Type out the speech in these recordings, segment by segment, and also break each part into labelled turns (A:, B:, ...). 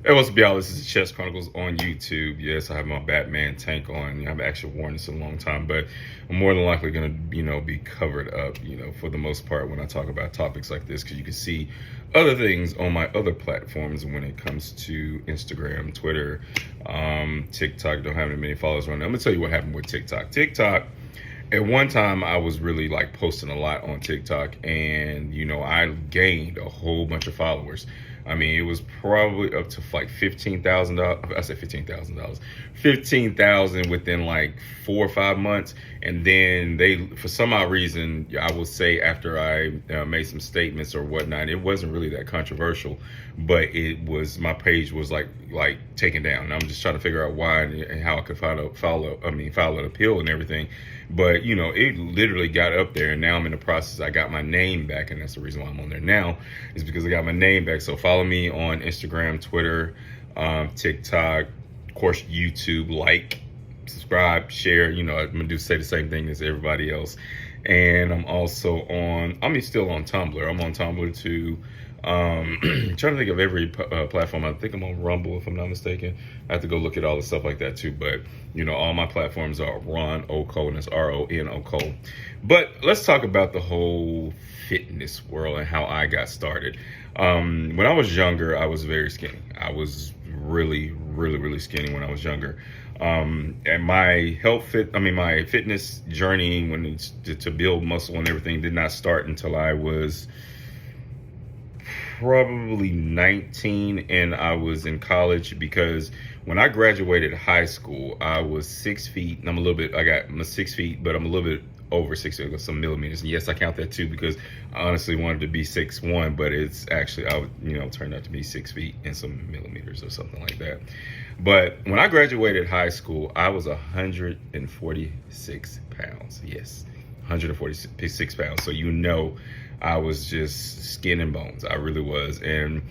A: Hey, what's up, y'all? This is Chess Chronicles on YouTube. Yes, I have my Batman tank on. I've actually worn this a long time, but I'm more than likely going to, be covered up, for the most part when I talk about topics like this, because you can see other things on my other platforms when it comes to Instagram, Twitter, TikTok. Don't have many followers on there. I'm going to tell you what happened with TikTok. At one time, I was really like posting a lot on TikTok, and I gained a whole bunch of followers. I mean, it was probably up to like $15,000. I said $15,000, 15,000 within like 4 or 5 months. And then for some odd reason, I will say after I made some statements or whatnot, it wasn't really that controversial, but my page was like taken down. And I'm just trying to figure out why and how I could file an appeal and everything. But it literally got up there, and now I'm in the process. I got my name back, and that's the reason why I'm on there now, is because I got my name back. So follow me on Instagram, Twitter, TikTok, of course, YouTube. Like, subscribe, share. I'm gonna say the same thing as everybody else. And I'm also still on Tumblr. I'm on Tumblr too. Trying to think of every platform. I think I'm on Rumble, if I'm not mistaken. I have to go look at all the stuff like that too. But all my platforms are RONOCOLE, and it's RONOCOLE. But let's talk about the whole fitness world and how I got started. When I was younger, I was very skinny. I was really, really, really skinny when I was younger. And my my fitness journey to build muscle and everything did not start until I was probably 19, and I was in college, because when I graduated high school, I was 6 feet, and I'm 6 feet, but I'm a little bit over 6 feet with some millimeters. And yes, I count that too, because I honestly wanted to be 6'1", but it's actually, turned out to be 6 feet and some millimeters or something like that. But when I graduated high school, I was 146 pounds. Yes, 146 pounds. So I was just skin and bones. I really was. And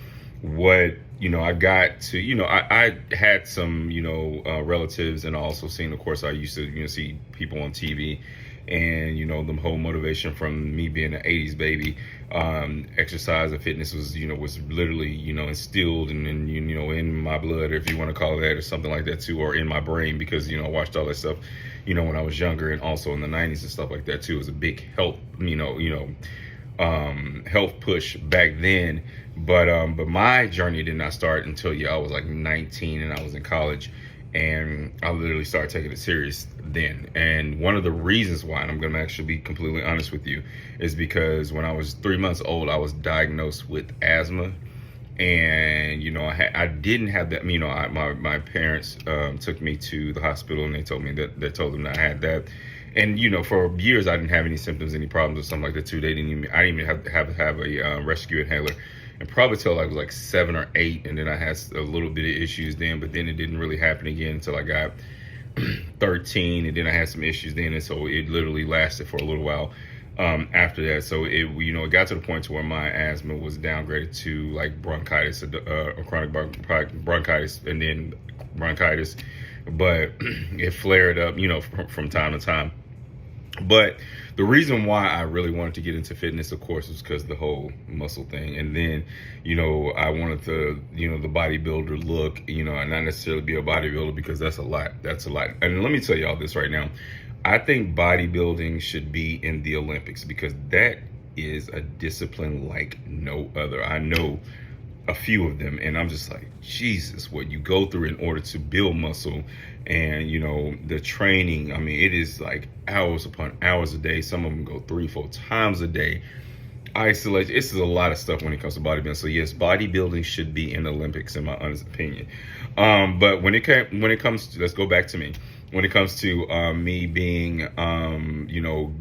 A: what I got to, I had some relatives, and also seen, of course, I used to see people on TV, and the whole motivation from me being an 80s baby, exercise and fitness was literally instilled and in my blood, if you want to call it that, or something like that too, or in my brain, because I watched all that stuff when I was younger, and also in the 90s and stuff like that too. It was a big health health push back then. But my journey did not start until I was like 19, and I was in college, and I literally started taking it serious then. And one of the reasons why, and I'm gonna actually be completely honest with you, is because when I was 3 months old, I was diagnosed with asthma. And I didn't have that. My parents took me to the hospital, and they told them that I had that. And for years I didn't have any symptoms, any problems or something like that too. I didn't even have to have a rescue inhaler, and probably till I was like 7 or 8, and then I had a little bit of issues then. But then it didn't really happen again until I got 13, and then I had some issues then, and so it literally lasted for a little while after that. So it got to the point to where my asthma was downgraded to like bronchitis, or chronic bronchitis, and then bronchitis. But it flared up, from time to time. But the reason why I really wanted to get into fitness, of course, was because the whole muscle thing. And then, I wanted the bodybuilder look, and not necessarily be a bodybuilder, because that's a lot. And let me tell y'all this right now. I think bodybuilding should be in the Olympics, because that is a discipline like no other. I know a few of them, and I'm just like, Jesus, what you go through in order to build muscle, and the training. I mean, it is like hours upon hours a day. Some of them go 3-4 times a day. Isolation. This is a lot of stuff when it comes to bodybuilding. So yes, bodybuilding should be in the Olympics, in my honest opinion. But when it comes to, let's go back to me. When it comes to me being,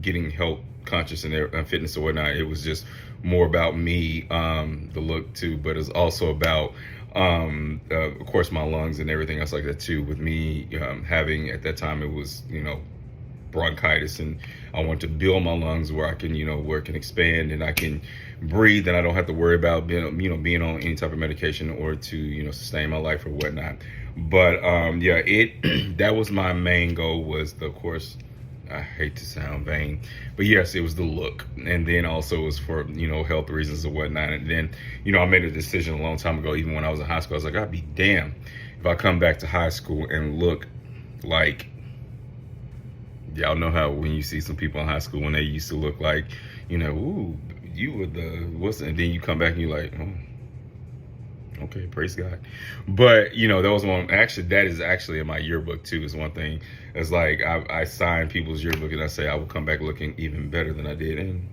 A: getting health conscious and fitness or whatnot, it was just more about me, the look too, but it's also about, of course, my lungs and everything else like that too. With me having, at that time, it was bronchitis, and I want to build my lungs where I can where it can expand and I can breathe, and I don't have to worry about being on any type of medication in order to sustain my life or whatnot. But that was my main goal, was of course I hate to sound vain, but yes, it was the look. And then also it was for, health reasons and whatnot. And then, I made a decision a long time ago, even when I was in high school. I was like, I'd be damned if I come back to high school and look like, y'all know how when you see some people in high school when they used to look like, ooh, you were and then you come back and you're like, oh, okay, praise God. But, that was one, actually, that is actually in my yearbook too, is one thing. It's like, I sign people's yearbook and I say, I will come back looking even better than I did, and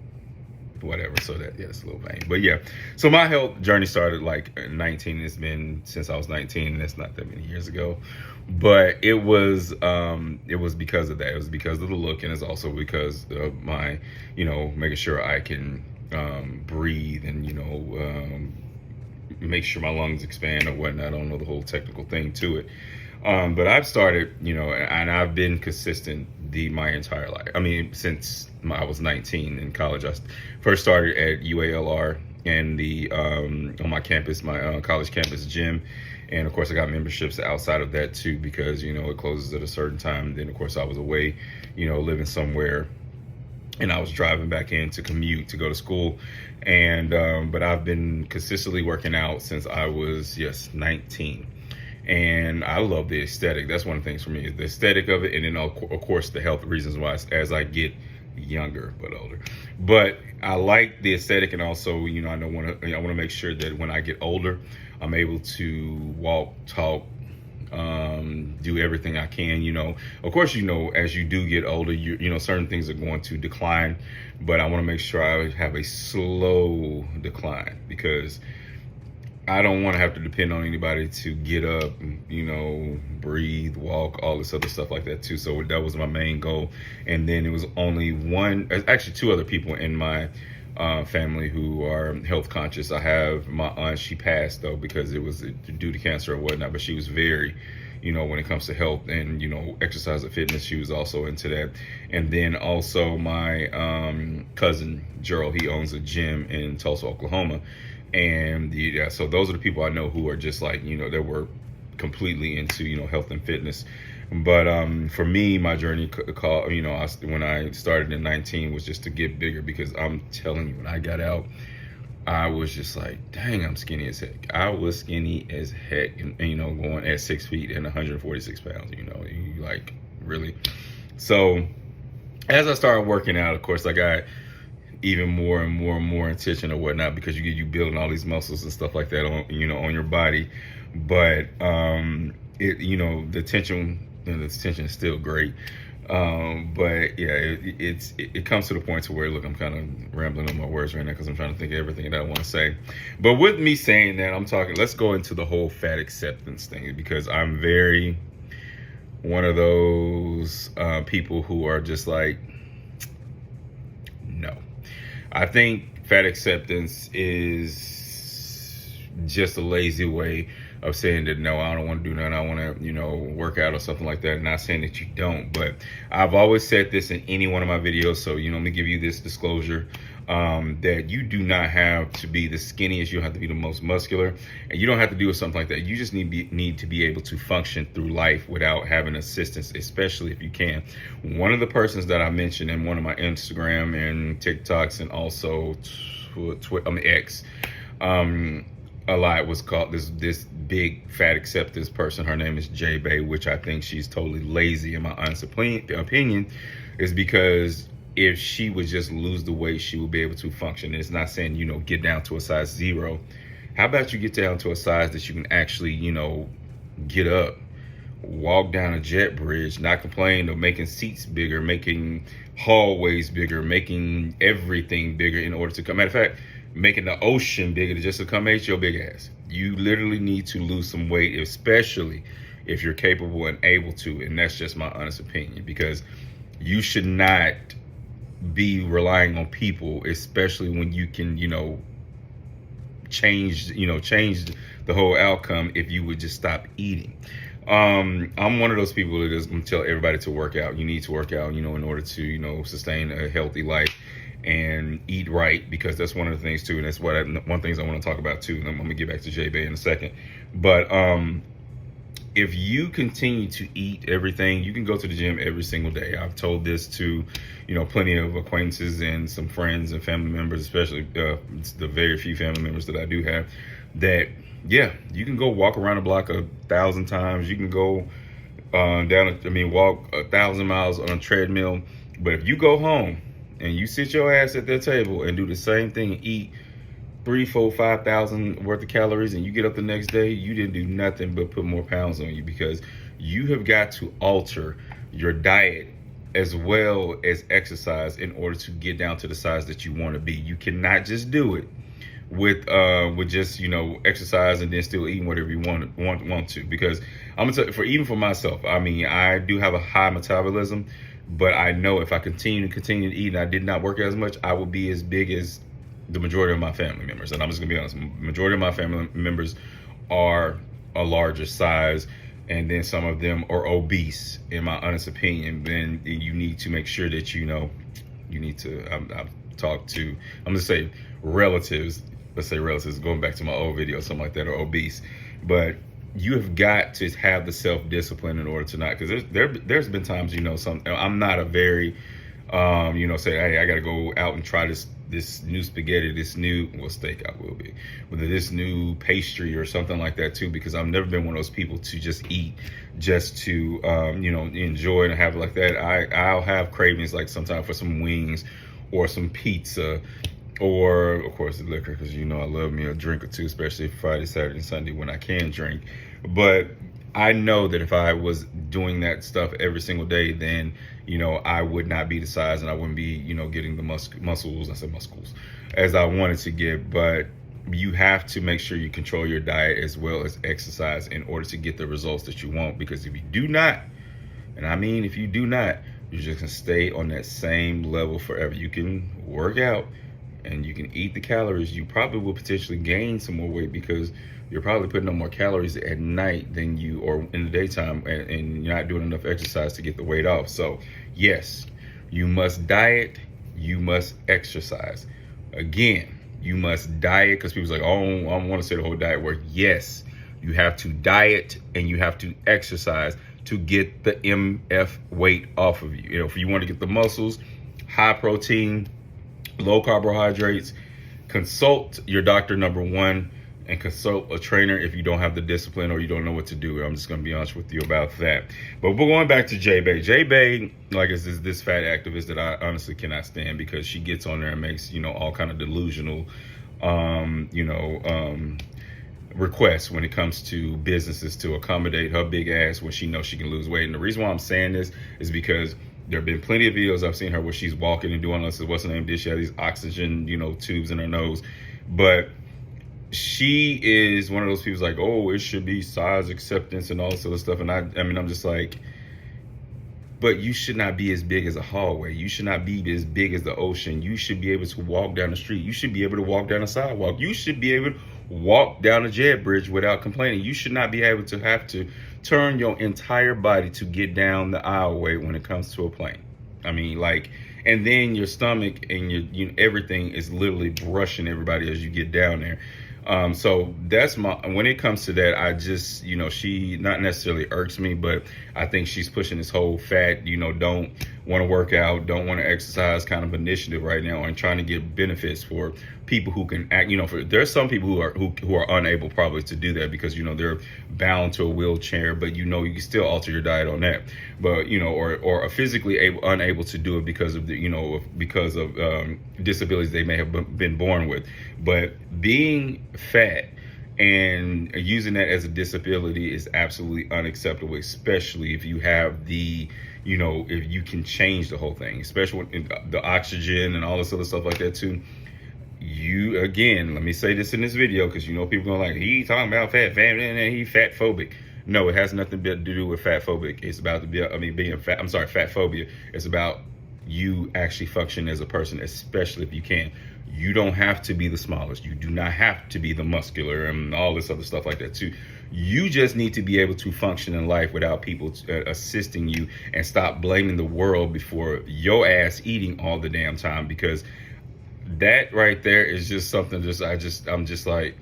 A: whatever. So that's a little vain. But yeah, so my health journey started like 19. It's been since I was 19, and that's not that many years ago. But it was because of that. It was because of the look, and it's also because of my, making sure I can breathe and, make sure my lungs expand or whatnot. I don't know the whole technical thing to it. But I've started, and I've been consistent my entire life. I mean, since I was 19 in college. I first started at UALR and on my campus, my college campus gym. And of course, I got memberships outside of that too, because, it closes at a certain time. Then of course I was away, living somewhere, and I was driving back in to commute to go to school. And but I've been consistently working out since I was 19. And I love the aesthetic. That's one of the things for me, is the aesthetic of it, and then of course the health reasons why as I get younger but older. But I like the aesthetic, and also I want to make sure that when I get older, I'm able to walk, talk, do everything I can. Of course, as you do get older, certain things are going to decline, but I want to make sure I have a slow decline, because I don't want to have to depend on anybody to get up, breathe, walk, all this other stuff like that too. So that was my main goal. And then it was only actually two other people in my family who are health conscious. I have my aunt. She passed though because it was due to cancer or whatnot, but she was very, when it comes to health and, exercise and fitness, she was also into that. And then also my cousin Gerald, he owns a gym in Tulsa, Oklahoma. And so those are the people I know who are just like, that were completely into, health and fitness. But for me, my journey when I started in 19 was just to get bigger, because I'm telling you, when I got out, I was just like, dang, I'm skinny as heck. I was skinny as heck, and going at 6 feet and 146 pounds, you like, really. So as I started working out, of course, I got even more and more and more intention or whatnot, because you building all these muscles and stuff like that on on your body. But the tension is still great. But yeah, it comes to the point to where, look, I'm kind of rambling on my words right now because I'm trying to think of everything that I want to say. But with me saying that, let's go into the whole fat acceptance thing, because I'm very one of those people who are just like, no. I think fat acceptance is just a lazy way of saying that, no, I don't want to do nothing, I want to, work out or something like that. Not saying that you don't, but I've always said this in any one of my videos. So, let me give you this disclosure, that you do not have to be the skinniest, you don't have to be the most muscular, and you don't have to do something like that. You just need to be able to function through life without having assistance, especially if you can. One of the persons that I mentioned in one of my Instagram and TikToks, and also X, a lot, was called this big fat acceptance person. Her name is J Bay, which I think she's totally lazy, in my honest opinion, is because if she would just lose the weight, she would be able to function. And it's not saying, get down to a size 0. How about you get down to a size that you can actually, get up, walk down a jet bridge, not complain of making seats bigger, making hallways bigger, making everything bigger in order to come. Matter of fact, making the ocean bigger just to come at your big ass. You literally need to lose some weight, especially if you're capable and able to. And that's just my honest opinion, because you should not be relying on people, especially when you can, change the whole outcome if you would just stop eating. I'm one of those people that is going to tell everybody to work out. You need to work out, in order to, sustain a healthy life and eat right, because that's one of the things too. And that's one of the things I want to talk about too. And I'm going to get back to J Bay in a second. But if you continue to eat everything, you can go to the gym every single day. I've told this to, plenty of acquaintances and some friends and family members, especially the very few family members that I do have, that, yeah, you can go walk around the block 1,000 times. You can go walk 1,000 miles on a treadmill. But if you go home and you sit your ass at their table and do the same thing and eat 3, 4, 5,000 worth of calories, and you get up the next day, you didn't do nothing but put more pounds on you, because you have got to alter your diet as well as exercise in order to get down to the size that you want to be. You cannot just do it with just exercise and then still eating whatever you want to, because I'm gonna tell you, for myself, I mean, I do have a high metabolism, but I know if I continue to eat and I did not work as much, I will be as big as the majority of my family members. And I'm just gonna be honest, majority of my family members are a larger size, and then some of them are obese, in my honest opinion. Then you need to make sure that you need to I've talked to, I'm gonna say relatives, let's say relatives, going back to my old video, something like that, are obese. But you have got to have the self-discipline in order to not, because there's been times, I'm not a very say, hey, I gotta go out and try this new spaghetti, this new, well, steak I will be, but this new pastry or something like that too, because I've never been one of those people to just eat just to enjoy and have it like that. I'll have cravings, like sometimes for some wings or some pizza, or of course the liquor, because I love me a drink or two, especially Friday, Saturday, and Sunday when I can drink. But I know that if I was doing that stuff every single day, then I would not be the size, and I wouldn't be getting the muscles, I said muscles, as I wanted to get. But you have to make sure you control your diet as well as exercise in order to get the results that you want. Because if you do not, and I mean if you do not, you're just gonna stay on that same level forever. You can work out and you can eat the calories. You probably will potentially gain some more weight, because you're probably putting on more calories at night than you, or in the daytime, and you're not doing enough exercise to get the weight off. So yes, you must diet, you must exercise. Again, you must diet, because people's like, oh, I don't want to say the whole diet word. Yes, you have to diet and you have to exercise to get the MF weight off of you. If you want to get the muscles, high protein, low carbohydrates, consult your doctor, number one, and consult a trainer if you don't have the discipline or you don't know what to do. I'm just going to be honest with you about that. But we're going back to J-Bay. J-Bay, like, is this fat activist that I honestly cannot stand, because she gets on there and makes, all kind of delusional, requests when it comes to businesses to accommodate her big ass when she knows she can lose weight. And the reason why I'm saying this is because there have been plenty of videos I've seen her where she's walking and doing this. What's her name? Did she have these oxygen, tubes in her nose? But she is one of those people like, oh, it should be size acceptance and all this other stuff. And I mean, I'm just like, but you should not be as big as a hallway. You should not be as big as the ocean. You should be able to walk down the street. You should be able to walk down a sidewalk. You should be able to walk down a jet bridge without complaining. You should not be able to have to turn your entire body to get down the aisleway when it comes to a plane. I mean, like, and then your stomach and your everything is literally brushing everybody as you get down there. So that's when it comes to that, I just, she not necessarily irks me, but I think she's pushing this whole fat, don't want to work out, don't want to exercise kind of initiative right now, and trying to get benefits for people who can act, there's some people who are unable probably to do that, because, they're bound to a wheelchair, but you can still alter your diet on that, but, or are physically unable to do it because of the, because of disabilities they may have been born with. But being fat and using that as a disability is absolutely unacceptable, especially if you have the, if you can change the whole thing, especially with the oxygen and all this other stuff like that too. You, again, let me say this in this video, because people going like, he talking about fat, and he fat phobic. No, it has nothing to do with fat phobic. It's about being fat. I'm sorry, fat phobia. It's about you actually function as a person, especially if you can. You don't have to be the smallest. You do not have to be the muscular and all this other stuff like that too. You just need to be able to function in life without people assisting you, and stop blaming the world before your ass eating all the damn time, because that right there is just something I'm just like,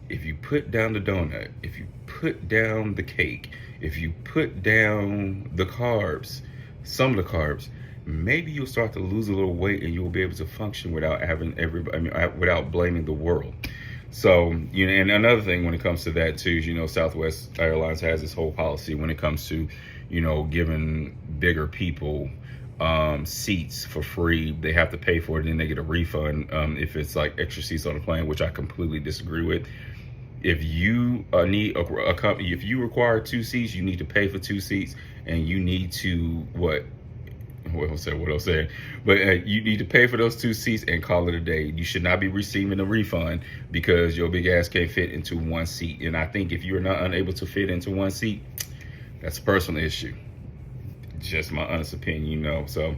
A: if you put down the donut, if you put down the cake, if you put down the carbs, some of the carbs, maybe you'll start to lose a little weight and you'll be able to function without having without blaming the world. So, you know, and another thing when it comes to that too is, you know, Southwest Airlines has this whole policy when it comes to, you know, giving bigger people seats for free. They have to pay for it and then they get a refund if it's like extra seats on the plane, which I completely disagree with. If you need a company, if you require 2 seats, you need to pay for 2 seats, and you need to what I'm saying, but you need to pay for those 2 seats and call it a day. You should not be receiving a refund because your big ass can't fit into 1 seat. And I think if you're not unable to fit into 1 seat, that's a personal issue. Just my honest opinion, you know. So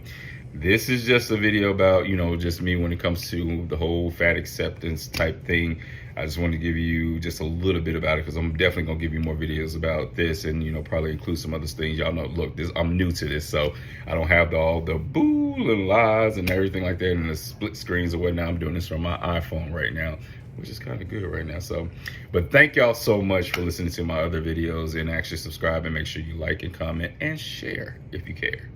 A: this is just a video about, you know, just me when it comes to the whole fat acceptance type thing. I just wanted to give you just a little bit about it because I'm definitely gonna give you more videos about this, and, you know, probably include some other things. Y'all know, look, I'm new to this, so I don't have all the boo little lies and everything like that and the split screens or whatnot. I'm doing this from my iPhone right now, which is kind of good right now. So, but thank y'all so much for listening to my other videos, and actually subscribe and make sure you like and comment and share if you care.